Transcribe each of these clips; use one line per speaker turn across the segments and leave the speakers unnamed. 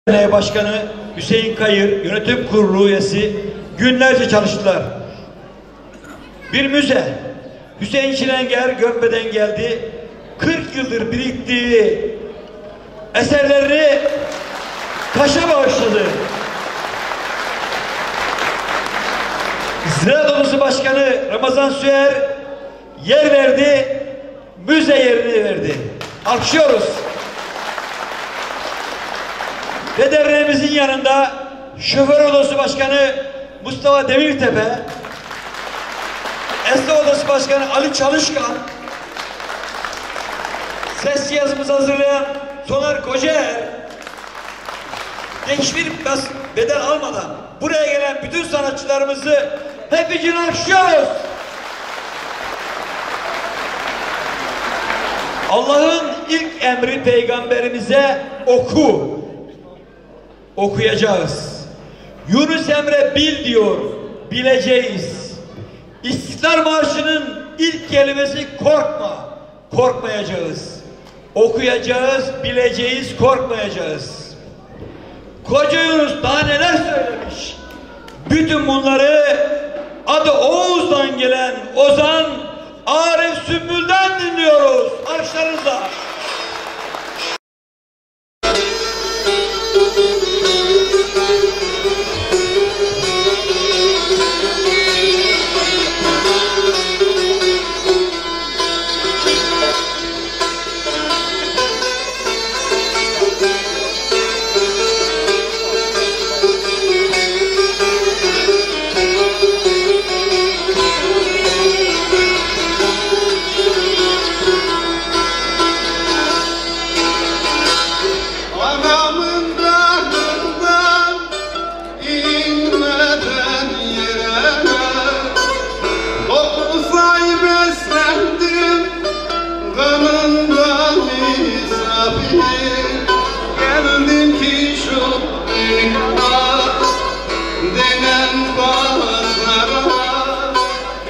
Derneği Başkanı Hüseyin Kayır, Yönetim Kurulu üyesi günlerce çalıştılar. Bir müze, Hüseyin Çilenger Gömbe'den geldi. 40 yıldır biriktiği eserlerini Kaş'a bağışladı. Ziraat Odası Başkanı Ramazan Süer yer verdi, müze yerini verdi. Alkışlıyoruz. Ve derneğimizin yanında Şoför Odası Başkanı Mustafa Demirtepe, Esnaf Odası Başkanı Ali Çalışkan, ses yazımızı hazırlayan Soner Kocaer ve hiçbir bedel almadan buraya gelen bütün sanatçılarımızı hepsini alkışlıyoruz. Allah'ın ilk emri peygamberimize oku. Okuyacağız. Yunus Emre bil diyor, bileceğiz. İstiklal Marşı'nın ilk kelimesi korkma, korkmayacağız. Okuyacağız, bileceğiz, korkmayacağız. Koca Yunus daha neler söylemiş. Bütün bunları adı Oğuz'dan gelen Ozan Arif Sümbül'den dinliyoruz. Alkışlarınızla.
Geldim ki şu dünya denen pazara,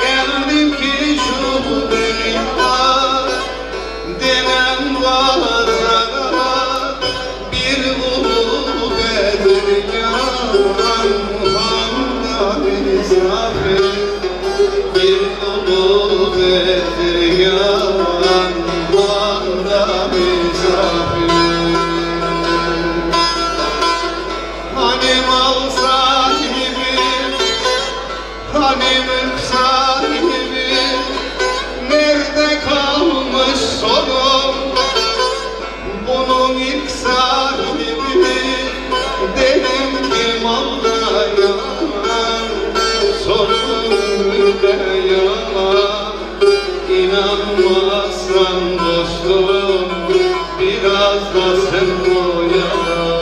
geldim ki şu dünya denen pazara, bir ulu Bedir yaran Han'da misafir, bir ulu Bedir yaran Han'da misafir. Hani mal sahibi, hani mülk sahibi, nerede kalmış sorum? Bunun ilk sahibi, dedim ki malda yalan, sorun mülke yalan. İnanmazsan dostum, biraz da sen koyalım.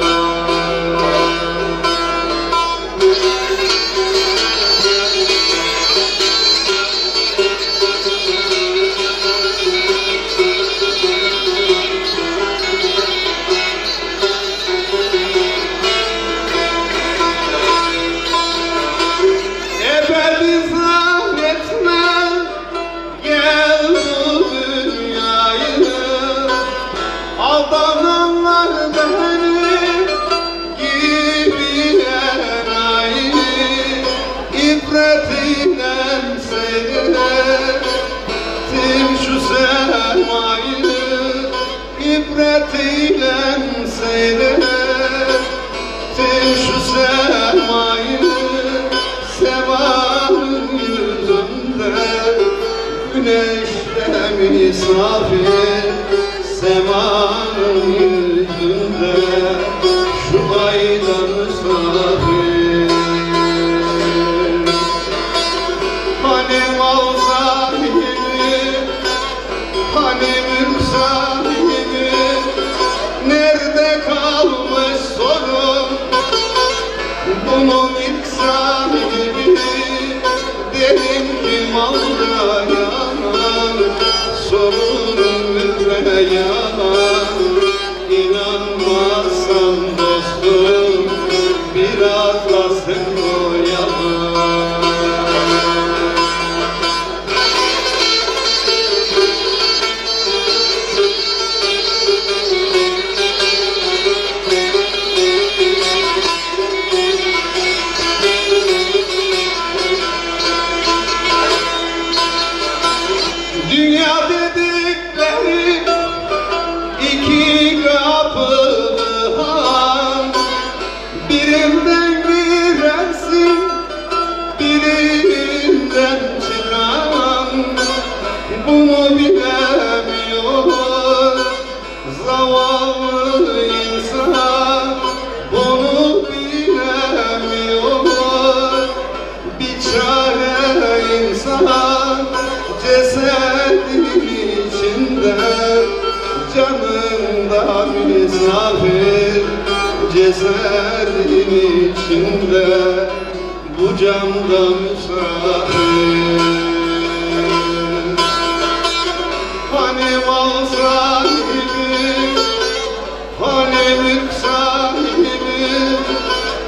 İbretiyle seyrettim şu sermayı, semanın yüzünde güneşte misafir, semanın yüzünde şu ayda misafir. Hani mal sahibi, hani mülk sahibi, nerede kalmış sorum? Bunun ilk sahibi, dedim ki malda yalan, sorun mülke yalan. İnanmazsan dostum, biraz da sen koyalım. Gezerim içinde bu camda misafir. Hani mal sahibi, hani mülk sahibi,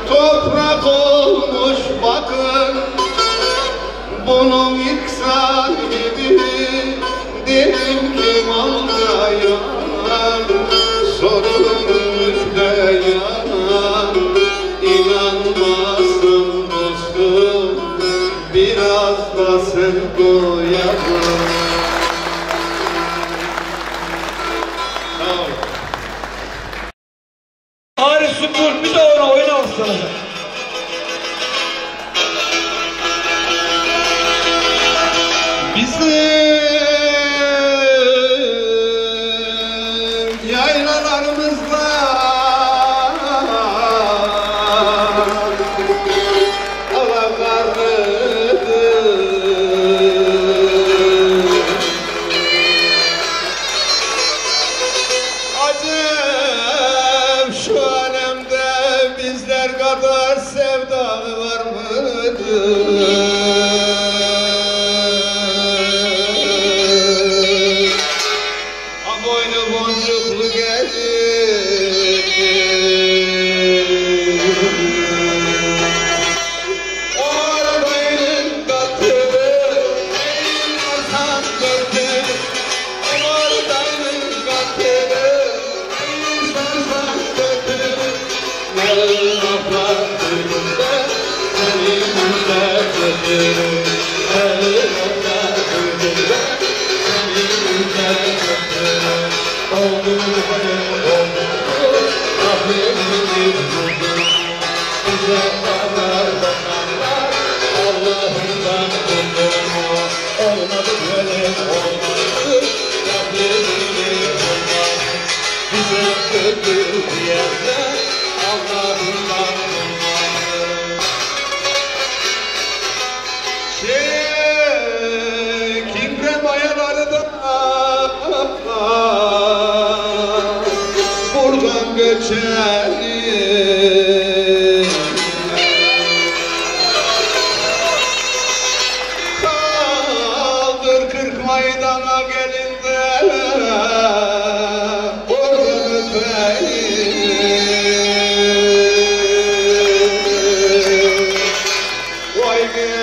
toprak olmuş bakın bunun ilk sahibi. Dedim ki malda yalan, sorun mülkte yalan. İnanmazsın dostum, biraz da sen koyalım.
Arif Sümbül bir de ona oyna ustalar.
Bizim yaylalarımızda acem şu alemde bizler kadar sevdalı var mıdır? Boynu boncuklu gelir, oradayın katını insan gördü. Oradayın katını insan gördü. Yarın aflatında seni müddettir. Yarın aflatında seni müddettir. Oldu oldu, Rabbimiz buldu. Bize kadar bakanlar Allah'ından buldu. Olmadı böyle olmadı, Rabbimiz olmaz. Bize öldür diyenler Allah'ından bulmaz. Kimre mayaları da buradan göçelim. Kaldır 40 maydana gelin de oradan öpelim. Vay gelin.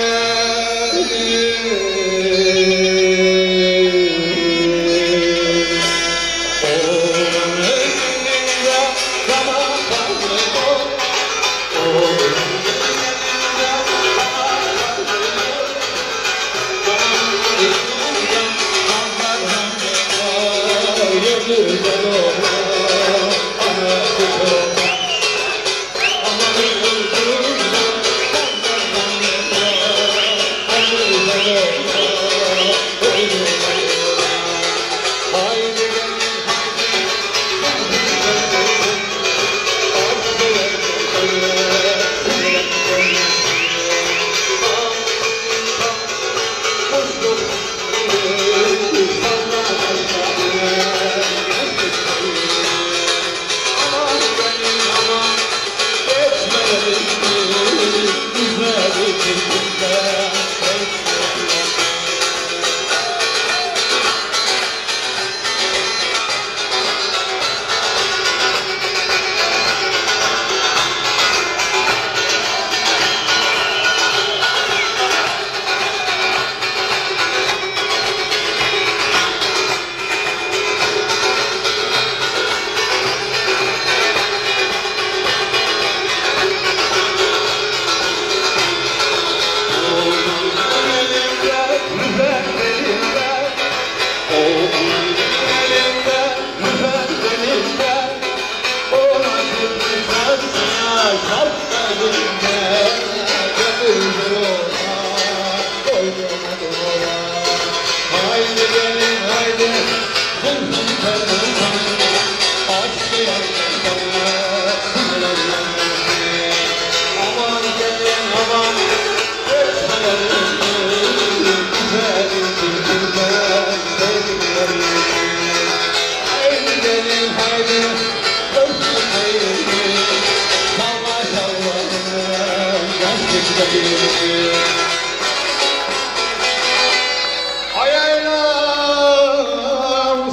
Ayağım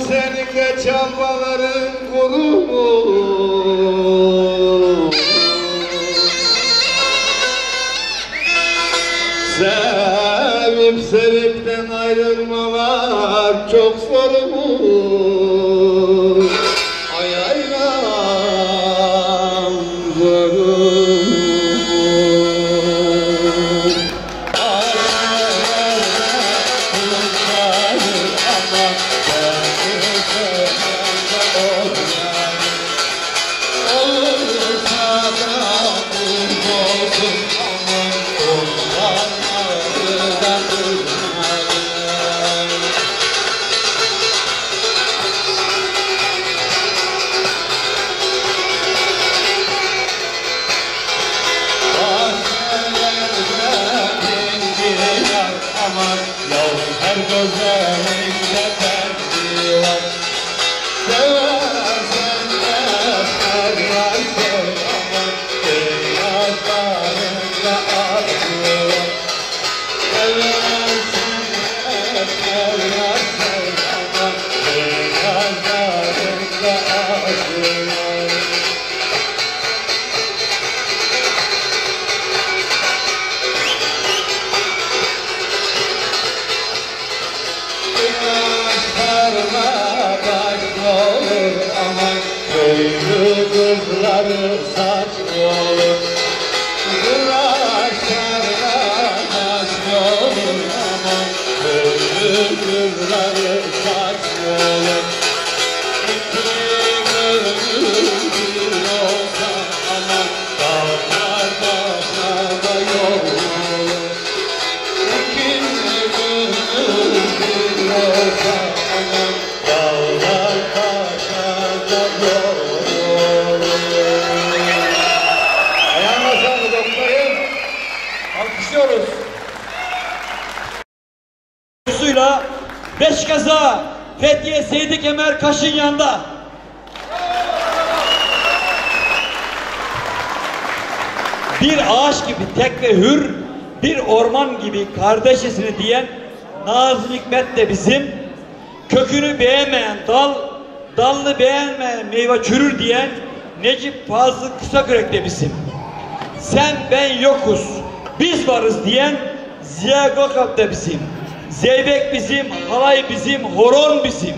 senin de çabaların kurumuş. Sevipten ayrılmalar çok zormuş. Ayağım zormuş. Her gözlerinde derdi var. Seversen her yay koy ama beyazlarında arzu var. Seversen her yay koy ama beyazlarında arzu var. Köylü kızları saçlı olur. Kıraçlarla saçlı olur aman. Köylü kızları saçlı olur. İki gönül bir olsa aman. Dağlar başlarda yol olur. İki gönül bir olsa aman. Dağlar başlarda yol.
Alkışlıyoruz. Suyla Beşkaza Fethiye Seydi Kemer Kaş'ın yanında. Bir ağaç gibi tek ve hür, bir orman gibi kardeşisini diyen Nazım Hikmet de bizim, kökünü beğenmeyen dal, dalını beğenmeyen meyve çürür diyen Necip Fazıl Kısakürek de bizim. Sen ben yokuz, biz varız diyen Ziya Gökalp da bizim. Zeybek bizim, halay bizim, horon bizim.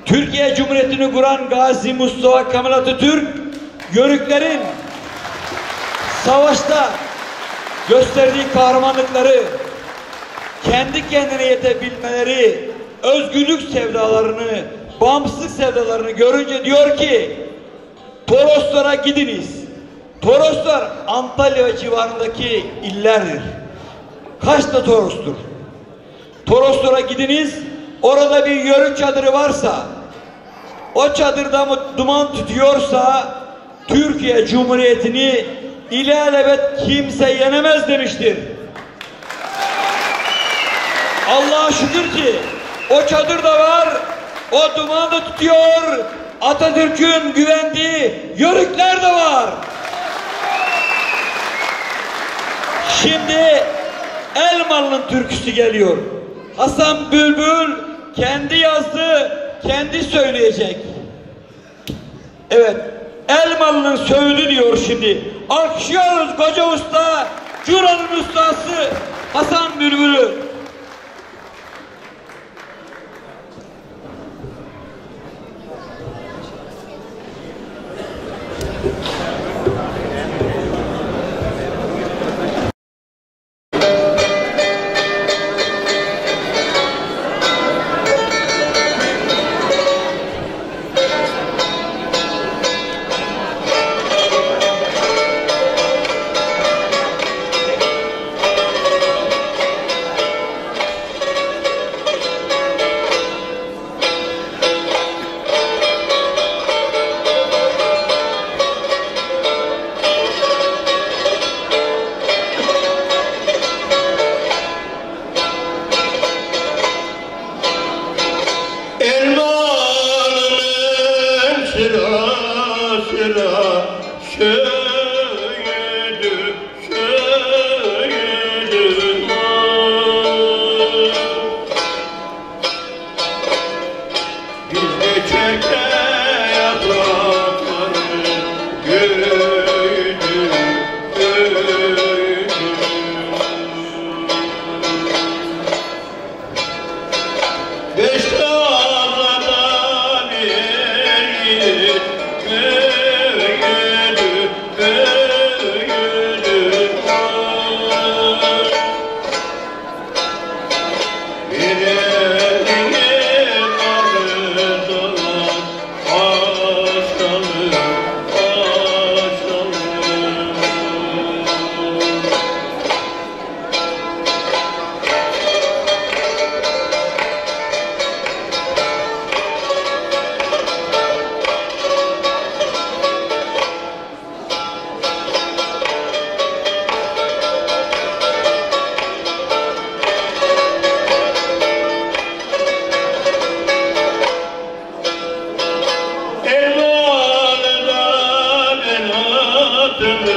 Türkiye Cumhuriyeti'ni kuran Gazi Mustafa Kemal Atatürk, Yörüklerin savaşta gösterdiği kahramanlıkları, kendi kendine yetebilmeleri, özgürlük sevdalarını, bağımsızlık sevdalarını görünce diyor ki, Toroslara gidiniz. Toroslar Antalya civarındaki illerdir. Kaçta Toros'tur? Toroslara gidiniz, orada bir yörük çadırı varsa, o çadırda mı duman tutuyorsa, Türkiye Cumhuriyeti'ni ilelebet kimse yenemez demiştir. Allah'a şükür ki o çadır da var, o duman da tutuyor, Atatürk'ün güvendiği yörükler de var. Şimdi Elmalı'nın türküsü geliyor. Hasan Bülbül kendi yazdı, kendi söyleyecek. Evet, Elmalı'nın söyledi diyor şimdi. Alkışlıyoruz koca usta, Cura'nın ustası Hasan Bülbül'ü.
Sıra sıra söyledim.
Yes.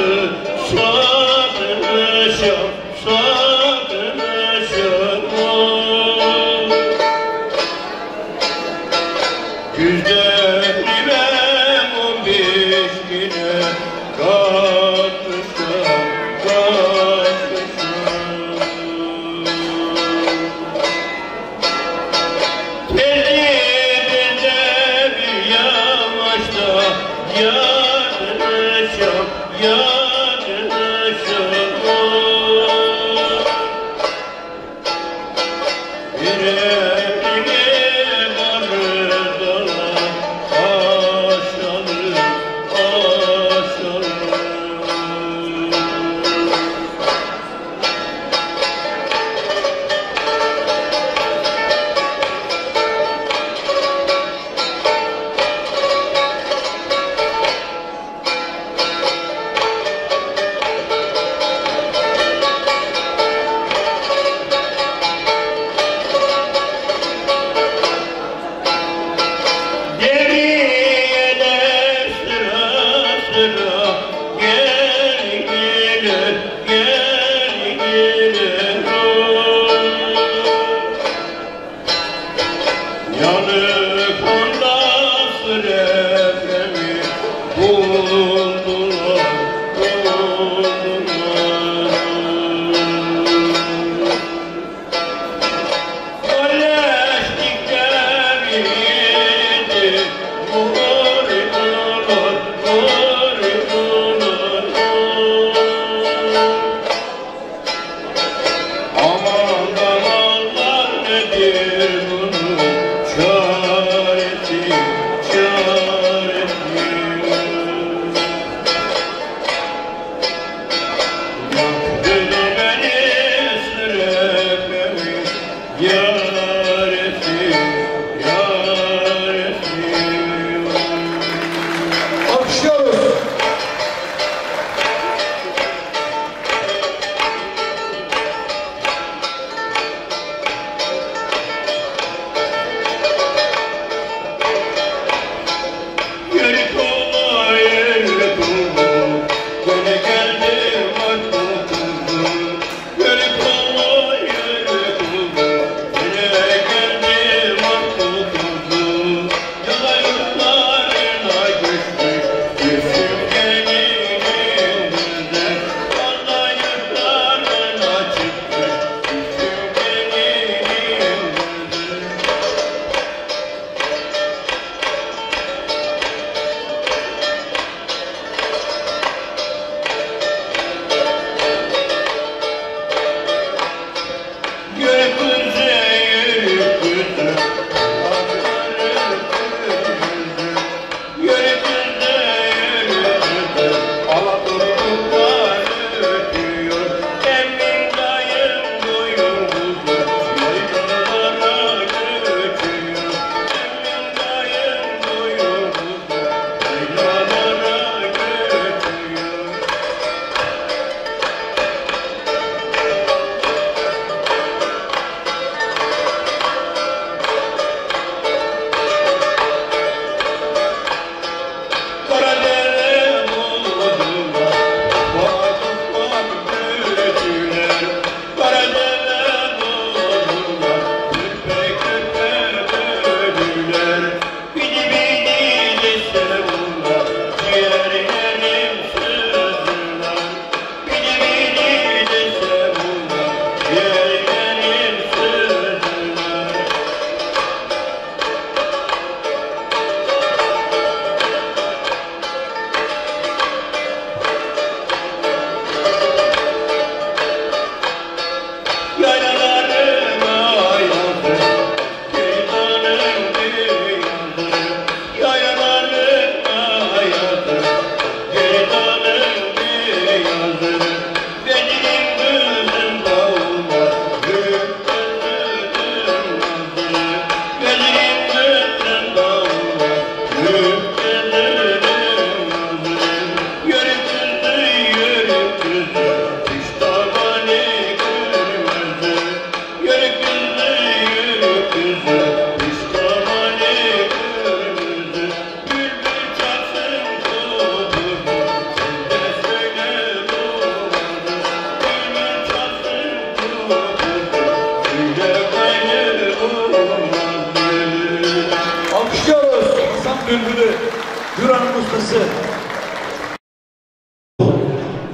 ustası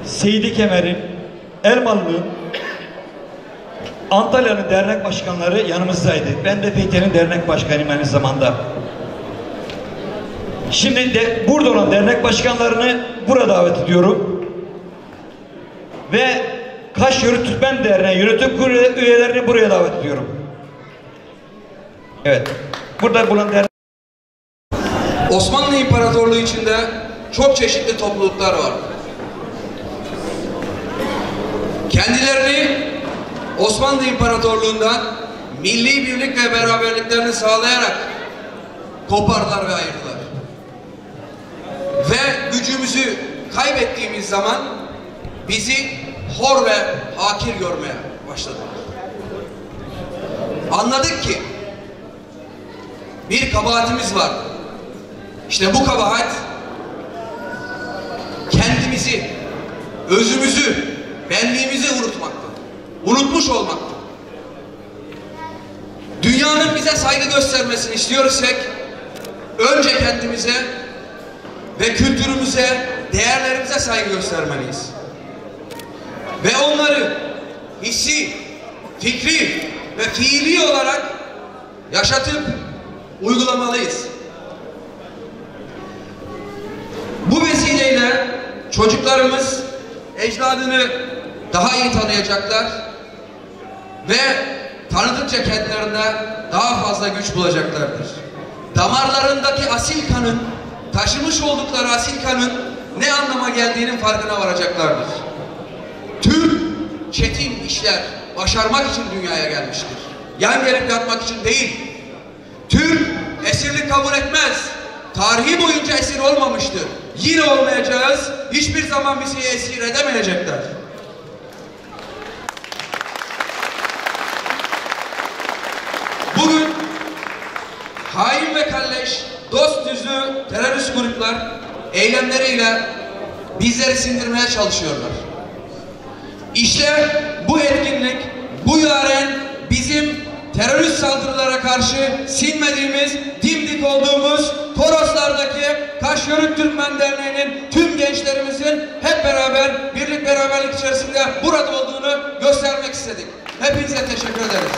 Seydi Kemer'in, Elmalı'nın, Antalya'nın dernek başkanları yanımızdaydı. Ben de Fethiye'nin dernek başkanıyım aynı zamanda. Şimdi de burada olan dernek başkanlarını burada davet ediyorum. Ve Kaş Yörük Türkmen Derneği yönetim kurulu üyelerini buraya davet ediyorum. Evet. Burada bulunan dernek...
Osmanlı İmparatorluğu içinde çok çeşitli topluluklar var. Kendilerini Osmanlı İmparatorluğu'ndan milli birlik ve beraberliklerini sağlayarak kopardılar ve ayırdılar. Ve gücümüzü kaybettiğimiz zaman bizi hor ve hakir görmeye başladılar. Anladık ki bir kabahatimiz var. İşte bu kabahat kendimizi, özümüzü, benliğimizi unutmuş olmaktır. Dünyanın bize saygı göstermesini istiyorsak önce kendimize ve kültürümüze, değerlerimize saygı göstermeliyiz. Ve onları hissi, fikri ve fiili olarak yaşatıp uygulamalıyız. Bu vesileyle çocuklarımız ecdadını daha iyi tanıyacaklar ve tanıdıkça kendilerine daha fazla güç bulacaklardır. Damarlarındaki asil kanın, taşımış oldukları asil kanın ne anlama geldiğinin farkına varacaklardır. Türk çetin işler başarmak için dünyaya gelmiştir. Yan gelip yatmak için değil. Türk esirlik kabul etmez. Tarihi boyunca esir olmamıştır. Yine olmayacağız. Hiçbir zaman bizi esir edemeyecekler. Bugün hain ve kalleş, dost yüzlü terörist gruplar eylemleriyle bizleri sindirmeye çalışıyorlar. İşte bu etkinlik, bu yaren bizim terörist saldırılara karşı sinmediğimiz, dimdik olduğumuz Toroslardaki Kaş Yörük Türkmen Derneği'nin tüm gençlerimizin hep beraber, birlik beraberlik içerisinde burada olduğunu göstermek istedik. Hepinize teşekkür ederiz.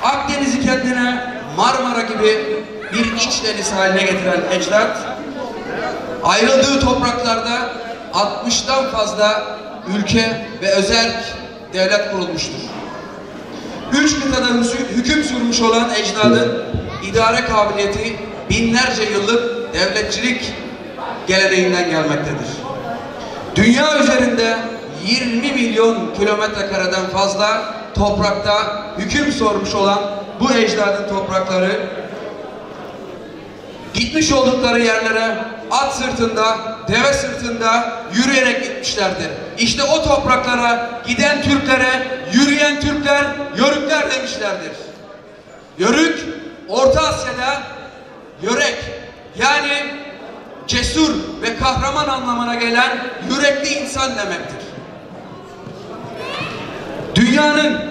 Akdeniz'i kendine Marmara gibi bir iç deniz haline getiren ecdat, ayrıldığı topraklarda 60'tan fazla ülke ve özerk devlet kurulmuştur. 3 kıtada hüküm sürmüş olan ecdadın idare kabiliyeti binlerce yıllık devletçilik geleneğinden gelmektedir. Dünya üzerinde 20 milyon kilometre kareden fazla toprakta hüküm sürmüş olan bu ecdadın toprakları gitmiş oldukları yerlere at sırtında, deve sırtında yürüyerek gitmişlerdir. İşte o topraklara giden Türklere yürüyen Türkler, Yörükler demişlerdir. Yörük, Orta Asya'da yörek, yani cesur ve kahraman anlamına gelen yürekli insan demektir. Dünyanın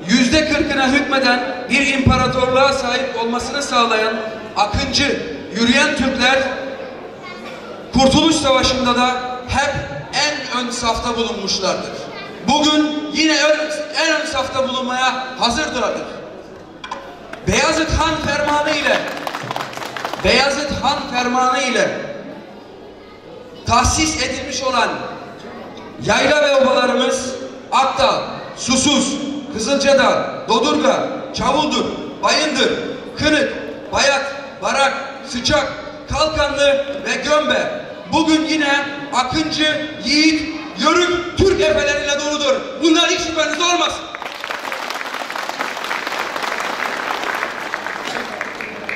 %40'ına hükmeden bir imparatorluğa sahip olmasını sağlayan akıncı, yürüyen Türkler Kurtuluş Savaşı'nda da hep en ön safta bulunmuşlardır. Bugün yine en ön safta bulunmaya hazırdırlar. Beyazıt Han Fermanı ile tahsis edilmiş olan yayla ve obalarımız Akdağ, Susuz, Kızılcadağ, Dodurga, Çavuldur, Bayındır, Kınık, Bayat, Barak, Sıçak, Kalkanlı ve Gömbe bugün yine akıncı, yiğit, yörük Türk efeleriyle doludur. Bunlar hiç şüpheniz olmasın.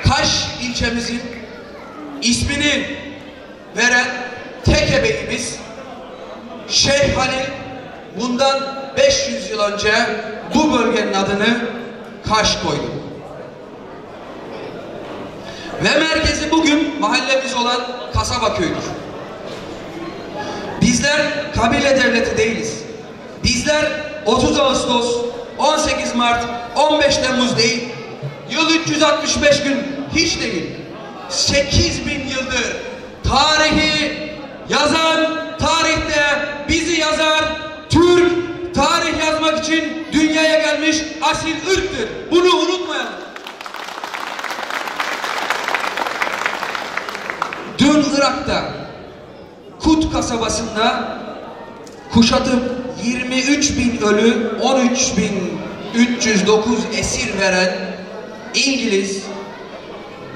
Kaş ilçemizin ismini veren tek ebeyimiz Şeyh Halil bundan 500 yıl önce bu bölgenin adını Kaş koydu. Ve merkezi bugün mahallemiz olan Kasaba köyüdür. Bizler kabile devleti değiliz. Bizler 30 Ağustos, 18 Mart, 15 Temmuz değil, yıl 365 gün hiç değil. 8000 yıldır tarihi yazan, tarihte bizi yazar, Türk tarih yazmak için dünyaya gelmiş asil ırktır. Bunu unutmayalım. Dün Irak'ta Kut kasabasında kuşatıp 23.000 ölü, 13.309 esir veren İngiliz,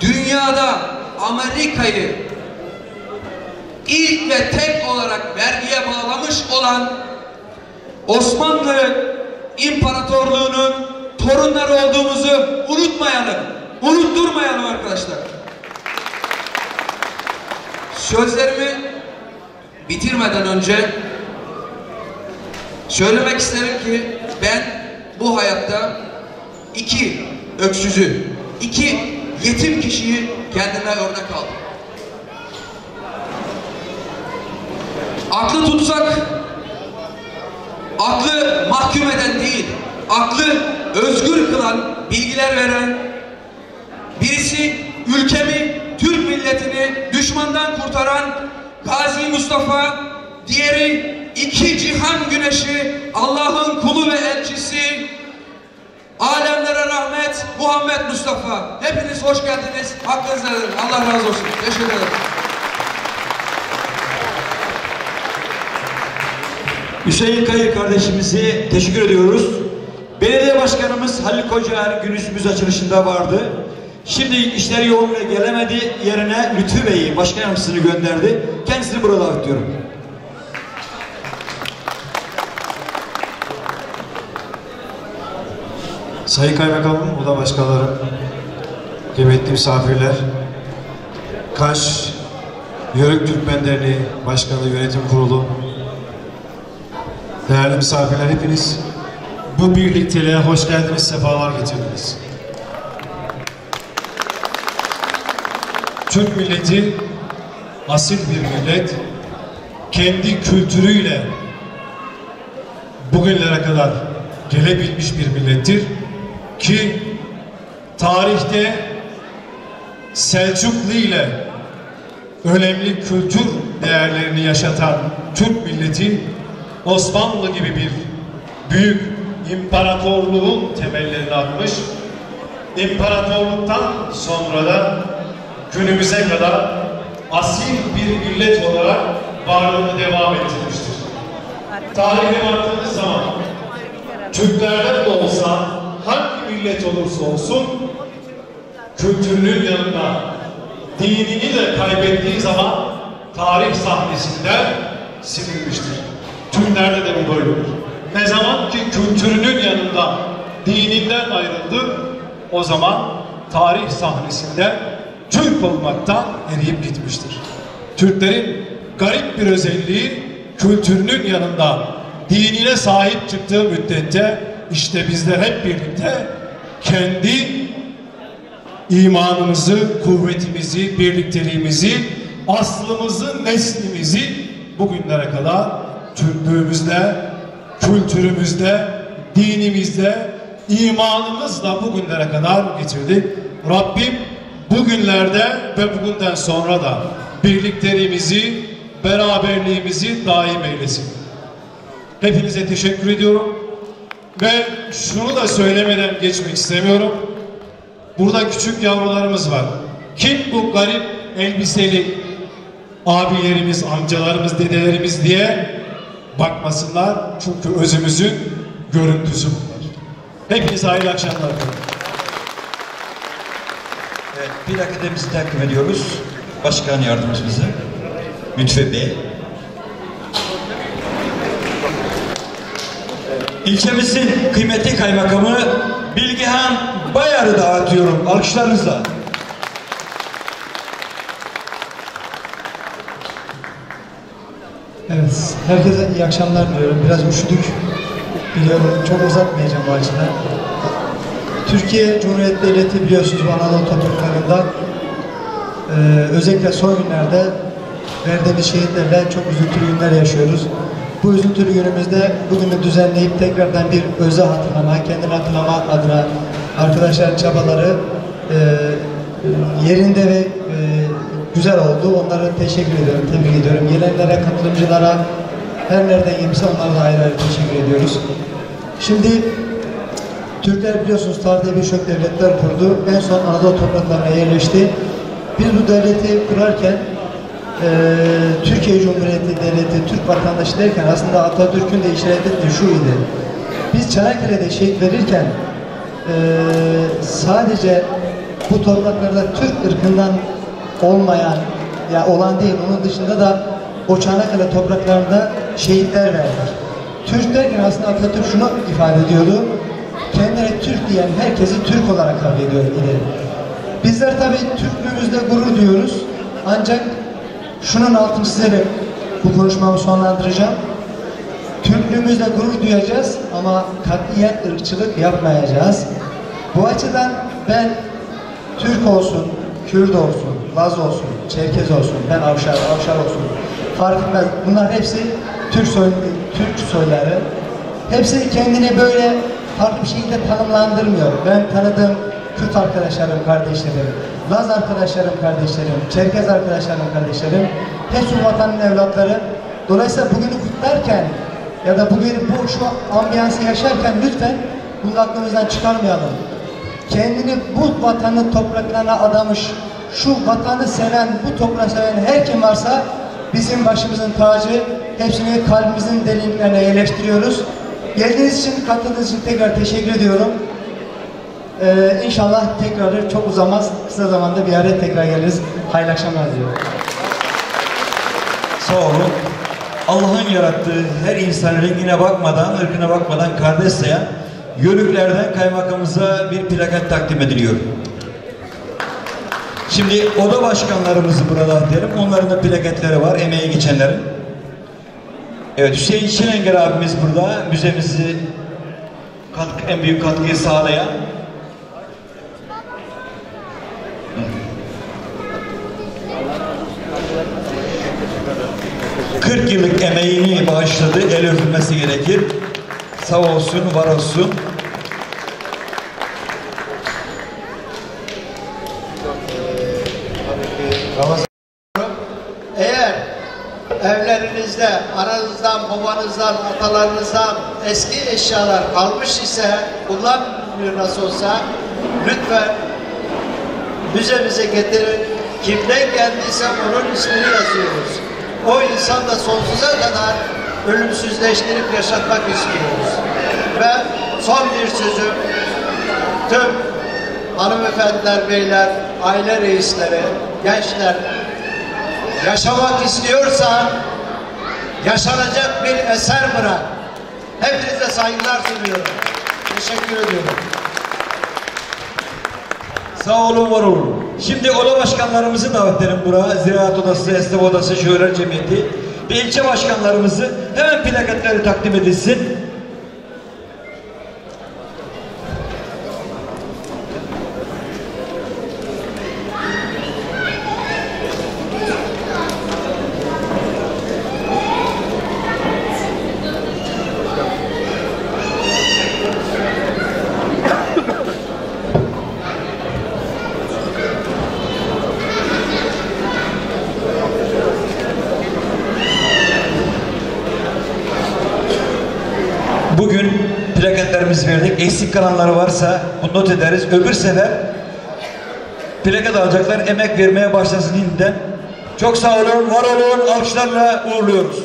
dünyada Amerika'yı ilk ve tek olarak vergiye bağlamış olan Osmanlı İmparatorluğu'nun torunları olduğumuzu unutmayalım, unutturmayalım arkadaşlar. Sözlerimi bitirmeden önce söylemek isterim ki ben bu hayatta 2 öksüzü, 2 yetim kişiyi kendime örnek aldım. Aklı tutsak, aklı mahkum eden değil, aklı özgür kılan, bilgiler veren birisi, ülkemi, Türk milletini düşmandan kurtaran Gazi Mustafa, diğeri 2 cihan güneşi, Allah'ın kulu ve elçisi, alemlere rahmet Muhammed Mustafa. Hepiniz hoş geldiniz. Hakkınızı ederim. Allah razı olsun. Teşekkür ederim.
Hüseyin Kayır kardeşimizi teşekkür ediyoruz. Belediye Başkanımız Halil Kocaer günümüz açılışında vardı. Şimdi işleri yoğunluğuna gelemedi. Yerine Lütfü Bey'i, başkan yardımcısını gönderdi. Kendisini burada davet ediyorum.
Sayın Kaymakamım, oda başkanlarım, kıymetli misafirler, Kaş Yörük Türkmen Derneği Başkanı Yönetim Kurulu, değerli misafirler, hepiniz bu birlikteliğe hoş geldiniz, sefalar getirdiniz. Türk milleti asil bir millet, kendi kültürüyle bugünlere kadar gelebilmiş bir millettir ki tarihte Selçuklu ile önemli kültür değerlerini yaşatan Türk milleti Osmanlı gibi bir büyük imparatorluğun temellerini atmış, imparatorluktan sonra da günümüze kadar asil bir millet olarak varlığını devam ettirmiştir. Tarihe baktığınız zaman Türklerden de olsa, hangi millet olursa olsun kültürünün yanında dinini de kaybettiği zaman tarih sahnesinden silinmiştir. Türklerde de bu böyledir. Ne zaman ki kültürünün yanında dininden ayrıldı, o zaman tarih sahnesinde Türk olmaktan eriyip gitmiştir. Türklerin garip bir özelliği, kültürünün yanında dinine sahip çıktığı müddetçe işte bizler hep birlikte kendi imanımızı, kuvvetimizi, birlikteliğimizi, aslımızı, neslimizi bugünlere kadar Türklüğümüzde, kültürümüzde, dinimizde, imanımızla bugünlere kadar getirdik. Rabbim bugünlerde ve bugünden sonra da birlikteliğimizi, beraberliğimizi daim eylesin. Hepinize teşekkür ediyorum ve şunu da söylemeden geçmek istemiyorum. Burada küçük yavrularımız var. Kim bu garip elbiseli abilerimiz, amcalarımız, dedelerimiz diye bakmasınlar. Çünkü özümüzün görüntüsü bunlar. Hepinize hayırlı akşamlar.
Evet, bir akademimizi takdim ediyoruz. Başkan yardımcımızı Lütfü Bey. İlçemizin kıymetli kaymakamı Bilgehan Bayar'ı dağıtıyorum. Alkışlarınızla.
Evet, herkese iyi akşamlar diliyorum. Biraz üşüdük. Biliyorum, çok uzatmayacağım bu açıdan. Türkiye Cumhuriyeti Devleti biliyorsunuz bu Anadolu topraklarında özellikle son günlerde verdiğimiz şehitlerle çok üzüntülü günler yaşıyoruz. Bu üzüntülü günümüzde bugünü düzenleyip tekrardan bir öze hatırlama, kendini hatırlama adına arkadaşların çabaları yerinde ve güzel oldu. Onlara teşekkür ediyorum, tebrik ediyorum. Gelenlere, katılımcılara, her nereden gelmişse onlara da ayrı ayrı teşekkür ediyoruz. Şimdi Türkler biliyorsunuz tarihte birçok devletler kurdu. En son Anadolu topraklarına yerleşti. Biz bu devleti kurarken Türkiye Cumhuriyeti Devleti, Türk vatandaşı derken aslında Atatürk'ün de işaret ettiği şu idi. Biz Çanakkale'de şehit verirken sadece bu topraklarda Türk ırkından olmayan, ya olan değil, onun dışında da o Çanakkale topraklarında şehitler verdik. Türk derken aslında Atatürk şunu ifade ediyordu. Kendine Türk diyen herkesi Türk olarak kabul ediyor idi. Bizler tabii Türklüğümüzde gurur duyuyoruz. Ancak şunun altını çizerek bu konuşmamı sonlandıracağım. Türklüğümüzde gurur duyacağız ama katiyen ırkçılık yapmayacağız. Bu açıdan ben Türk olsun, Kürt olsun, Laz olsun, Çerkez olsun, ben Avşar olsun, fark etmez. Bunlar hepsi Türk soyları. Hepsi kendini böyle farklı bir şekilde tanımlandırmıyor. Ben tanıdığım Kürt arkadaşlarım, kardeşlerim, Laz arkadaşlarım, kardeşlerim, Çerkez arkadaşlarım, kardeşlerim, hepsi bu vatanın evlatları. Dolayısıyla bugünü kutlarken ya da bugün şu ambiyansı yaşarken lütfen bunu aklımızdan çıkarmayalım. Kendini bu vatanın topraklarına adamış, şu vatanı seven, bu toprağı seven her kim varsa bizim başımızın tacı, hepsini kalbimizin derinliklerine yerleştiriyoruz. Geldiğiniz için, katıldığınız için tekrar teşekkür ediyorum. İnşallah tekrarı çok uzamaz, kısa zamanda bir araya tekrar geliriz. Hayırlı akşamlar diliyorum.
Sağ olun. Allah'ın yarattığı her insan rengine bakmadan, ırkına bakmadan kardeş sayan Yörükler'den kaymakamımıza bir plaket takdim ediliyor. Şimdi oda başkanlarımızı burada derim. Onların da plaketleri var, emeği geçenlerin. Evet, Hüseyin Şilenger abimiz burada. Müzemizi en büyük katkıyı sağlayan. ...40 yıllık emeğini bağışladı, el öpülmesi gerekir. Sağ olsun, var olsun.
Eğer evlerinizde ananızdan, babanızdan, atalarınızdan eski eşyalar kalmış ise, kullanmıyor nasıl olsa, lütfen müzemize getirin. Kimden geldiyse onun ismini yazıyoruz. O insan da sonsuza kadar ölümsüzleştirip yaşatmak istiyoruz. Ve son bir sözüm, tüm hanımefendiler, beyler, aile reisleri, gençler, yaşamak istiyorsan yaşanacak bir eser bırak. Hepinize saygılar sunuyorum. Teşekkür ediyorum.
Sağ olun, var olun. Şimdi oda başkanlarımızı davet edelim buraya. Ziraat Odası, Esnaf Odası, Şöhret Cemiyeti ve ilçe başkanlarımızı hemen plaketleri takdim edilsin. Bugün plaketlerimizi verdik. Eksik kalanları varsa bunu not ederiz. Öbür sefer plaket alacaklar. Emek vermeye başlasın yeniden. Çok sağ olun, var olun. Alkışlarla uğurluyoruz.